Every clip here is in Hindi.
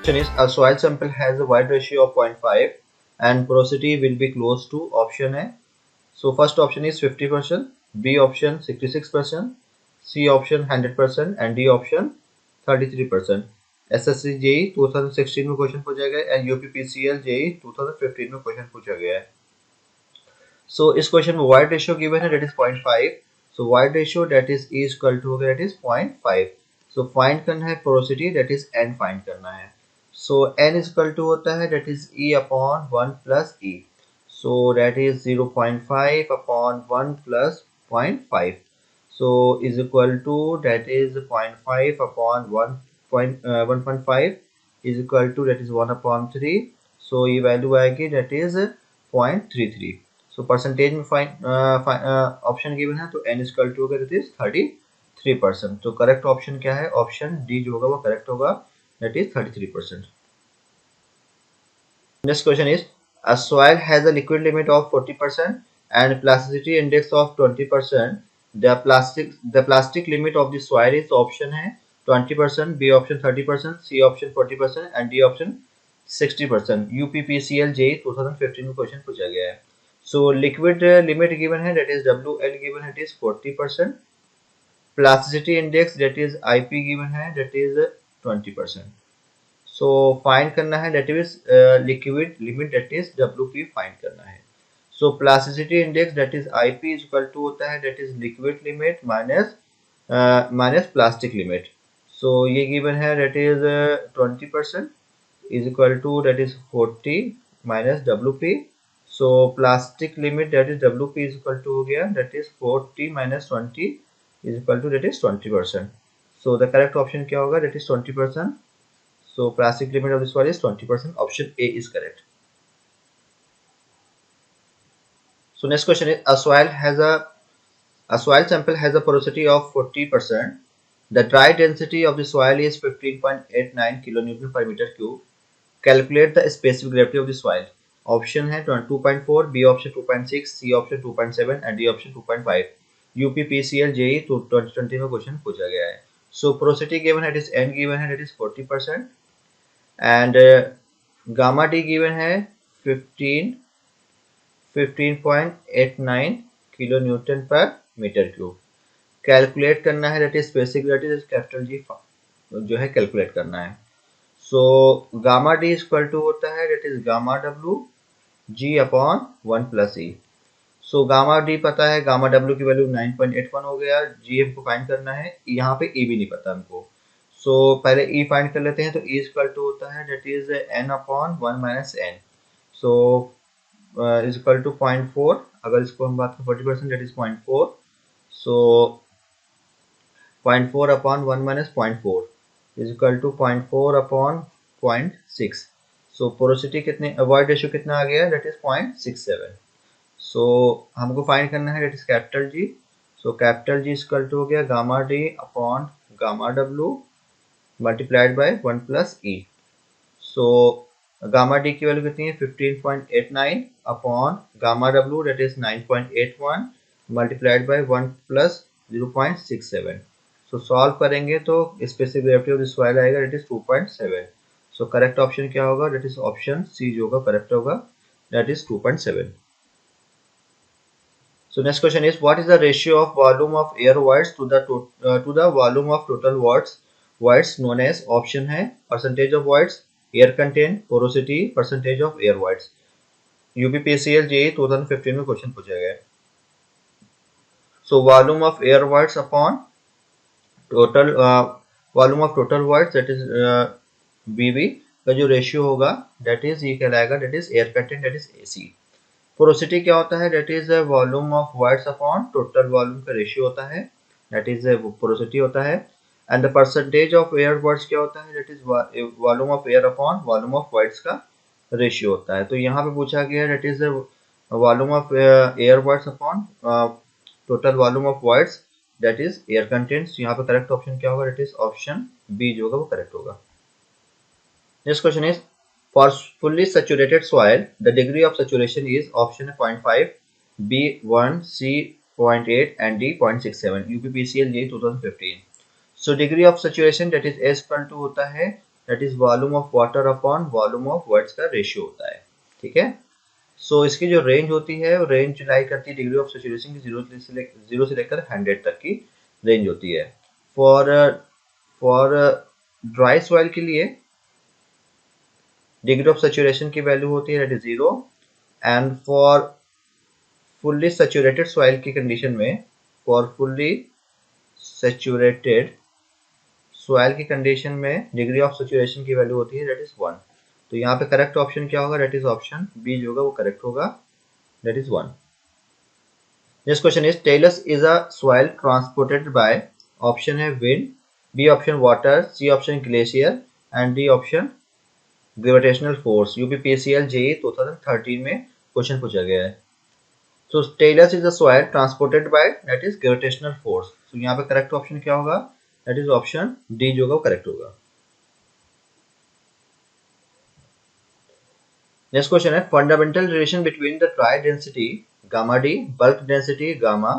Question is a soil sample has a wide ratio of 0.5 and porosity will be close to option A. So first option is 50%, B option 66%, C option 100% and D option 33%. SSC JEE 2016 में क्वेश्चन पूछा गया है एंड यूपीपीसीएल JEE 2015 में क्वेश्चन पूछा गया है. So इस क्वेश्चन में वाइड रेशियो गिवन है that is 0.5. So void ratio that is E is equal to that is 0.5. So find करना है porosity that is N find करना है. So N is equal to होता है that is E upon 1 plus E. So that is 0.5 upon 1 plus 0.5. So is equal to that is 0.5 upon 1.5 is equal to that is 1 upon 3. So ये वैल्यू आएगी that is 0.33. So परसेंटेज में ऑप्शन गिवन है तो n इक्वल टू होगा दैट इज 33%. तो करेक्ट ऑप्शन क्या है? ऑप्शन डी जो होगा वो करेक्ट होगा, that is 33%. Next question is a soil has a liquid limit of 40% and plasticity index of 20%. The plastic limit of the soil is option है 20%, B option 30%, C option 40% and D option 60%. UPPCL JEE 2015 में क्वेश्चन पूछा गया है. So liquid limit given है that is WL given है that is 40%. Plasticity index that is IP given है that is 20%. So find करना है that is liquid limit that is WP find करना है. So plasticity index that is IP is equal to होता है that is liquid limit minus plastic limit. So ये given है that is 20% is equal to that is 40 minus WP. So plastic limit that is WP is equal to हो गया that is 40 minus 20 is equal to that is 20%. So the correct option क्या होगा? That is 20%. So plastic limit of this soil is 20%. Option A is correct. So next question is a soil sample has a porosity of 40%. The dry density of the soil is 15.89 kilonewton per meter cube. Calculate the specific gravity of the soil. Option है 2.4, B option 2.6, C option 2.7 and D option 2.5. UPPCL JEE 2020 में क्वेश्चन पूछा गया है. सो पोरोसिटी गिवन है इट इज एन गिवन है it is 40% and gamma D given है 15.89 किलो न्यूटन पर मीटर क्यूब. कैलकुलेट करना है that is specific gravity capital G जो है कैलकुलेट करना है. So gamma D equal to होता है that is gamma W G upon 1 plus E. So gamma D पता है, गामा डब्ल्यू की वैल्यू 9.81 हो गया. जी हमको फाइंड करना है, यहाँ पे ई भी नहीं पता हमको. सो पहले ई फाइंड कर लेते हैं. तो ई इक्वल टू होता है that is N upon 1 minus N. So is equal to 0.4. अगर इसको हम बात करें 40% that is 0.4. So 0.4 upon 1 minus 0.4 is equal to 0.4 upon 0.6. So porosity कितने, अवॉइड रेशियो कितना आ गया? That is 0.67. सो हमको फाइंड करना है that is capital G. So capital G equal to हो गया gamma D upon gamma W multiplied by 1 plus E. So gamma D की वैल्यू कितनी है 15.89 upon gamma W that is 9.81 multiplied by 1 plus 0.67. So solve करेंगे तो specific gravity of this soil आएगा that is 2.7. So correct option क्या होगा? दैट इज ऑप्शन सी जो होगा करेक्ट होगा, that is 2.7. So next question is what is the ratio of volume of air voids to the volume of total voids known as? option है percentage of voids, air content, porosity, percentage of air voids. UPPCL JEE 2015 में क्वेश्चन पूछा गया है. So volume of air voids upon total volume of total voids that is BV का जो रेशियो होगा that is ये कहलाएगा that is air content that is AC. Porosity क्या होता है? That is volume of wides upon total volume का रेशियो होता है, दैट इज पोरोसिटी होता है. And the percentage of air words क्या होता है? That is volume of air upon volume of wides का रेशियो होता है. तो यहाँ पे पूछा गया that is volume of air words upon total volume of wides that is air contents. यहाँ पे करेक्ट ऑप्शन क्या होगा? दैट इज ऑप्शन बी जो होगा वो करेक्ट होगा. Next question is for fully saturated soil, the degree of saturation is option 0.5, B 1, C 0.8 and D 0.67. UPPCL JEE 2015. So degree of saturation that is S equal to होता है that is volume of water upon volume of voids का रेशियो होता है। ठीक है, सो इसकी जो रेंज होती है वो रेंज लाई करती है डिग्री ऑफ सैचुरेशन की 0 से लेकर 100 तक की रेंज होती है। फॉर फॉर ड्राई सॉइल के लिए डिग्री ऑफ सैचुरेशन की वैल्यू होती है that is 0, and for fully saturated soil की कंडीशन में, फॉर फुल्ली सैचुरेटेड सॉइल की कंडीशन में डिग्री ऑफ सैचुरेशन की वैल्यू होती है दैट इज 1। तो यहाँ पे करेक्ट ऑप्शन क्या होगा, दैट इज ऑप्शन बी जो होगा वो करेक्ट होगा, that is 1। Next question is talus is a soil transported by, option है wind, B option water, C option glacier and D option gravitational force. UPPCL JE 2013 में क्वेश्चन पूछा गया है। So talus is a soil transported by that is gravitational force. तो यहाँ पे करेक्ट ऑप्शन क्या होगा, दैट इज ऑप्शन डी जो होगा करेक्ट होगा। नेक्स्ट क्वेश्चन है fundamental relation between the dry density gamma D, bulk density gamma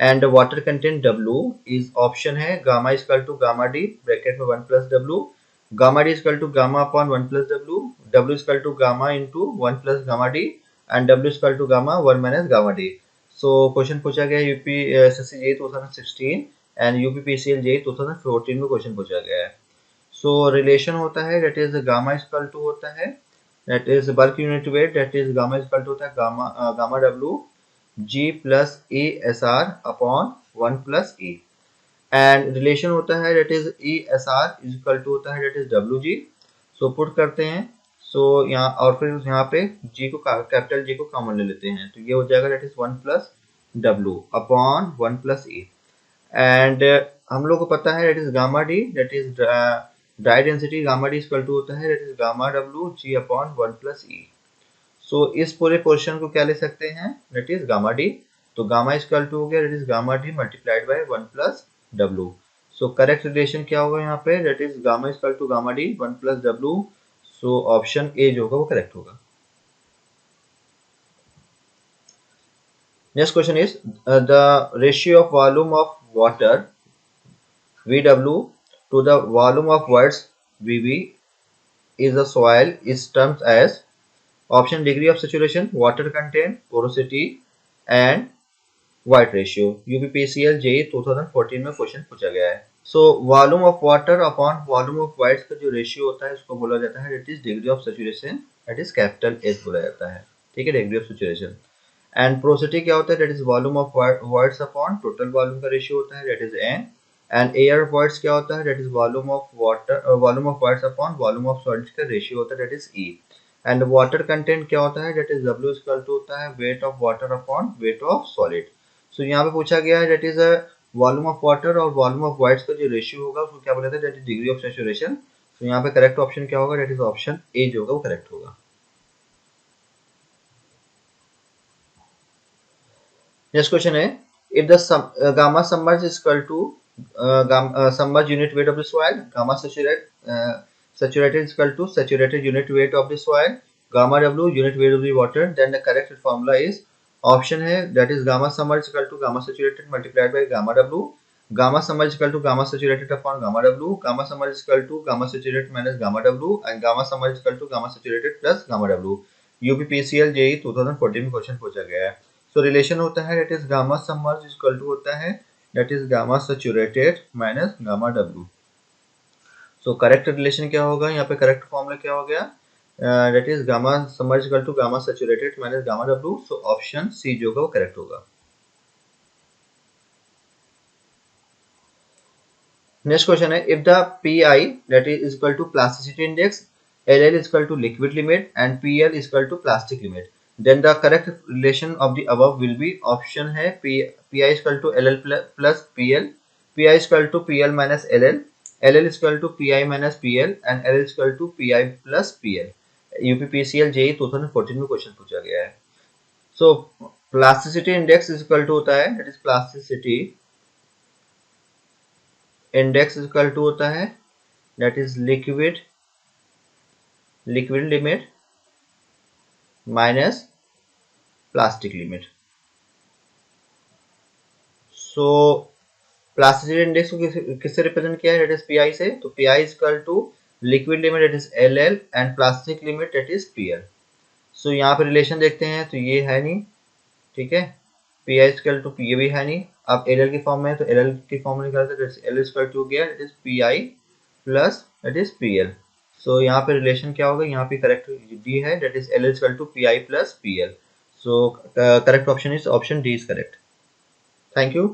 and water content W is, option है gamma equal to gamma D bracket में 1 plus W, gamma D equal to gamma upon 1 plus W, W equal to gamma into 1 plus gamma D and W equal to gamma 1 minus gamma D. So question पूछा गया UP SSC JEE 2016 and UPPCL JEE 2014 में क्वेश्चन पूछा गया है। सो रिलेशन होता है that is gamma equal to होता है that is bulk unit weight, that is gamma is equal to होता है gamma w g plus e sr upon 1 plus e, and relation होता है that is e sr is equal to होता है that is w g। so put करते हैं, so यहाँ और फिर यहाँ पे g को कैपिटल g को कॉमन ले लेते हैं, तो ये हो जाएगा that is 1 plus w upon 1 plus e, and हम लोग को पता है that is gamma d, that is dry density gamma D equal to होता है that is gamma W G upon 1 plus E. So इस पूरे पोर्शन को क्या ले सकते हैं, दैट इज गामा डी, तो गामा इक्वल टू हो गया that is gamma D multiplied by 1 plus W. So correct relation क्या होगा यहाँ पे, that is gamma equal to gamma D 1 plus W. So option A जो होगा वो करेक्ट होगा। Next question is the ratio of volume of water VW to the volume of words VV is the soil is termed as, option degree of saturation, water content, porosity and white ratio। UPPCL JEE 2014 में क्वेश्चन पूछा गया है। So volume of water upon volume of voids का जो रेशियो होता है उसको बोला जाता है that is degree of saturation, that is capital S बोला जाता है। ठीक है, degree of saturation. And porosity क्या होता है, that is volume of voids upon total volume का रेशियो होता है that is N. And air words क्या होता है, that is volume of water, volume of voids upon volume of solids का रेशियो होता है that is E. And water content क्या होता है, that is W equal to होता है weight of water upon weight of solid. So यहाँ पे पूछा गया है that is volume of water और वॉल्यूम ऑफ वर्ड्स का जो रेशियो होगा उसको क्या बोला जाता है, that is degree of saturation. तो यहाँ पे करेक्ट ऑप्शन क्या होगा, दैट इज ऑप्शन ए जो होगा वो करेक्ट होगा। नेक्स्ट क्वेश्चन है if the gamma submerged is equal to submerged unit weight of the soil, gamma saturated is equal to saturated unit weight of the soil, gamma w unit weight of the water, then the correct formula is, option है that is gamma submerged equal to gamma saturated multiplied by gamma w, gamma submerged equal to gamma saturated upon gamma w, gamma submerged equal to gamma saturated minus gamma w and gamma submerged equal to gamma saturated plus gamma w। UPPCL JEE 2014 में क्वेश्चन पूछा गया है। सो रिलेशन होता है that is gamma submerge equal to होता है that is gamma saturated minus gamma W. So correct relation क्या होगा, यहाँ पे करेक्ट फॉर्मूला क्या हो गया, that is gamma submerge equal to gamma saturated minus gamma W. So option C जो होगा वो करेक्ट होगा। नेक्स्ट क्वेश्चन है if the P I that is equal to plasticity index, L L is equal to liquid limit and P L is equal to plastic limit, then the correct relation of the above will be, option है pi is equal to ll plus pl, pi is equal to pl minus ll, ll is equal to pi minus pl and ll is equal to pi plus pl। UPPCL JEE 2014 में क्वेश्चन पूछा गया है। So plasticity index is equal to होता है that is plasticity index is equal to होता है that is liquid limit minus plastic limit. So plasticity index को किससे रिप्रेजेंट किया है, दैट इज पीआई से, तो PI is equal to liquid limit that is LL and plastic limit that is PL। So यहाँ पे रिलेशन देखते हैं तो ये है नहीं, ठीक है, P I square to P, ये भी है नहीं। अब एल एल की फॉर्म में है तो एल एल की फॉर्म में निकाल सकते, एल स्क्वायर टू गया that is P I plus that is P L. सो यहाँ पे रिलेशन क्या होगा, यहाँ पे करेक्ट डी है that is L square to P I plus P L. So correct option is option D is correct. Thank you.